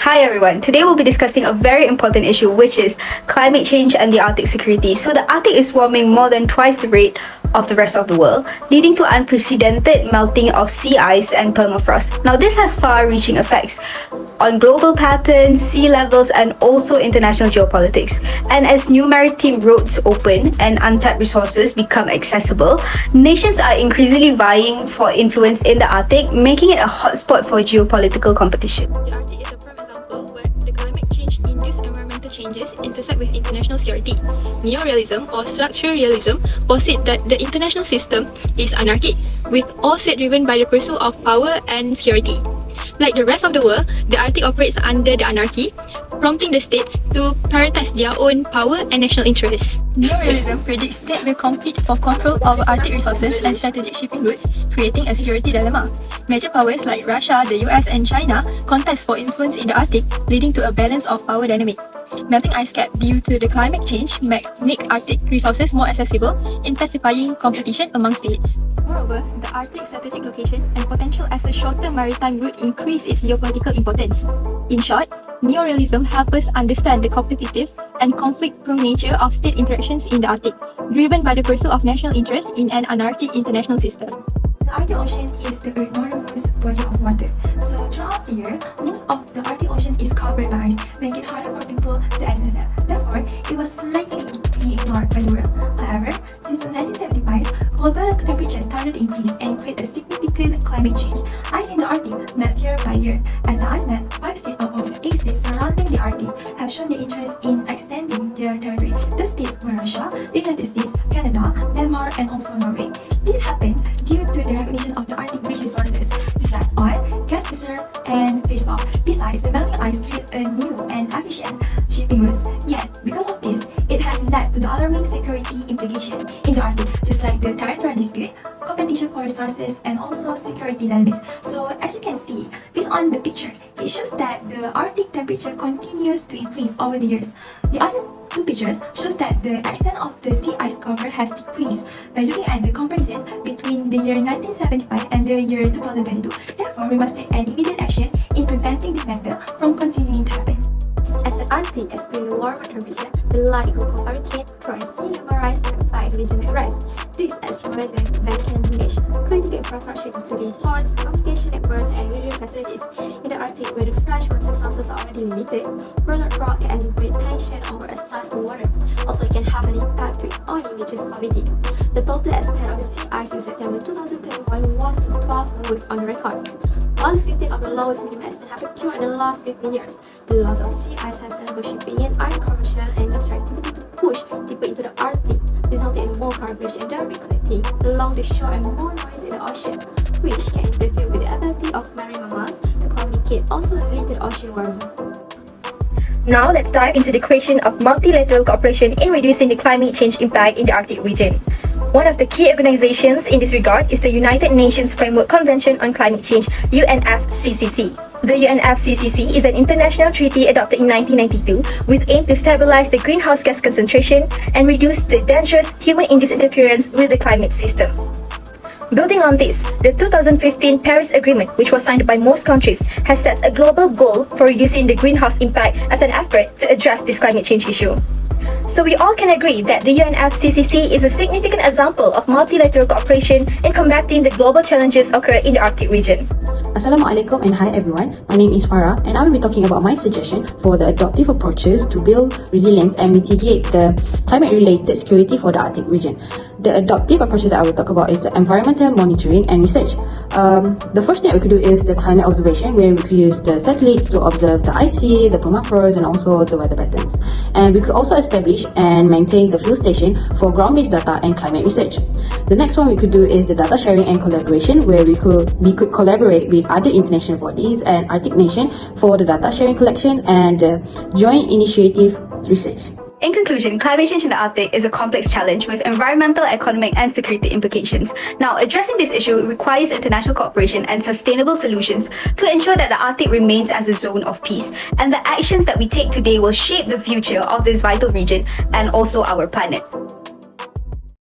Hi everyone, today we'll be discussing a very important issue, which is climate change and the Arctic security. So the Arctic is warming more than twice the rate of the rest of the world, leading to unprecedented melting of sea ice and permafrost. Now this has far-reaching effects on global patterns, sea levels, and also international geopolitics. And as new maritime routes open and untapped resources become accessible, nations are increasingly vying for influence in the Arctic, making it a hotspot for geopolitical competition. The Arctic is a prime example where the climate change-induced environmental changes intersect with international security. Neorealism or structural realism posit that the international system is anarchic, with all state driven by the pursuit of power and security. Like the rest of the world, the Arctic operates under the anarchy, prompting the states to prioritize their own power and national interests. Neorealism predicts states will compete for control over Arctic resources and strategic shipping routes, creating a security dilemma. Major powers like Russia, the US, and China contest for influence in the Arctic, leading to a balance of power dynamic. Melting ice cap due to the climate change make Arctic resources more accessible, intensifying competition among states. Moreover, the Arctic strategic location and potential as a shorter maritime route increase its geopolitical importance. In short, neorealism helps us understand the competitive and conflict-prone nature of state interactions in the Arctic, driven by the pursuit of national interests in an anarchic international system. The Arctic Ocean is the Earth's northernmost body of water. So throughout the year, most of the Arctic Ocean is covered by ice, making it harder for people to access it. Therefore, it was likely to be ignored by the world. However, since 1975, global temperature started to increase and create a significant climate change. Ice in the Arctic melts year by year. As the ice melt, 5 states out of 8 states surrounding the Arctic have shown their interest in extending their territory. The states were Russia, the United States, Canada, Denmark, and also Norway. This happened due to the recognition of the Arctic rich resources, just like oil, gas reserve, and fish stock. Besides, the melting ice created a new and efficient shipping routes. Yet, because of this, it has led to the alarming security implication in the Arctic, just like the territorial dispute, competition for resources, and also security dynamic. So, as you can see, based on the picture, it shows that the Arctic temperature continues to increase over the years. The other two pictures shows that the extent of the sea ice cover has decreased by looking at the comparison between the year 1975 and the year 2022. Therefore, we must take an immediate action in preventing this matter from continuing to happen. As the Arctic experiences warmer temperature, the likelihood of hurricane, dry sea level rise, and affect the region may rise. This as rising volcanic damage, critical infrastructure including ports, communication networks, and regional facilities. In the Arctic, where the freshwater resources are already limited, prolonged drought can exacerbate tension over access to water. Also, it can have an impact on indigenous community. The total extent of the sea ice in September 2021 was the 12th lowest on record. All 15 of the lowest minimum extent have occurred in the last 15 years. The loss of sea ice has enabled shipping and other commercial and industrial activity to push deeper into the Arctic, resulting in more garbage and debris collecting along the shore and more noise in the ocean, which can interfere with the ability of marine mammals to communicate, also lead to ocean warming. Now let's dive into the creation of multilateral cooperation in reducing the climate change impact in the Arctic region. One of the key organizations in this regard is the United Nations Framework Convention on Climate Change, UNFCCC. The UNFCCC is an international treaty adopted in 1992 with aim to stabilize the greenhouse gas concentration and reduce the dangerous human-induced interference with the climate system. Building on this, the 2015 Paris Agreement, which was signed by most countries, has set a global goal for reducing the greenhouse impact as an effort to address this climate change issue. So we all can agree that the UNFCCC is a significant example of multilateral cooperation in combating the global challenges occurring in the Arctic region. Assalamualaikum and hi everyone, my name is Farah and I will be talking about my suggestion for the adaptive approaches to build resilience and mitigate the climate-related security for the Arctic region. The adaptive approaches that I will talk about is the environmental monitoring and research. The first thing that we could do is the climate observation, where we could use the satellites to observe the ice sea, the permafrost, and also the weather patterns. And we could also establish and maintain the field station for ground-based data and climate research. The next one we could do is the data sharing and collaboration, where we could collaborate with other international bodies and Arctic nations for the data sharing collection and joint initiative research. In conclusion, climate change in the Arctic is a complex challenge with environmental, economic, and security implications. Now, addressing this issue requires international cooperation and sustainable solutions to ensure that the Arctic remains as a zone of peace. And the actions that we take today will shape the future of this vital region and also our planet.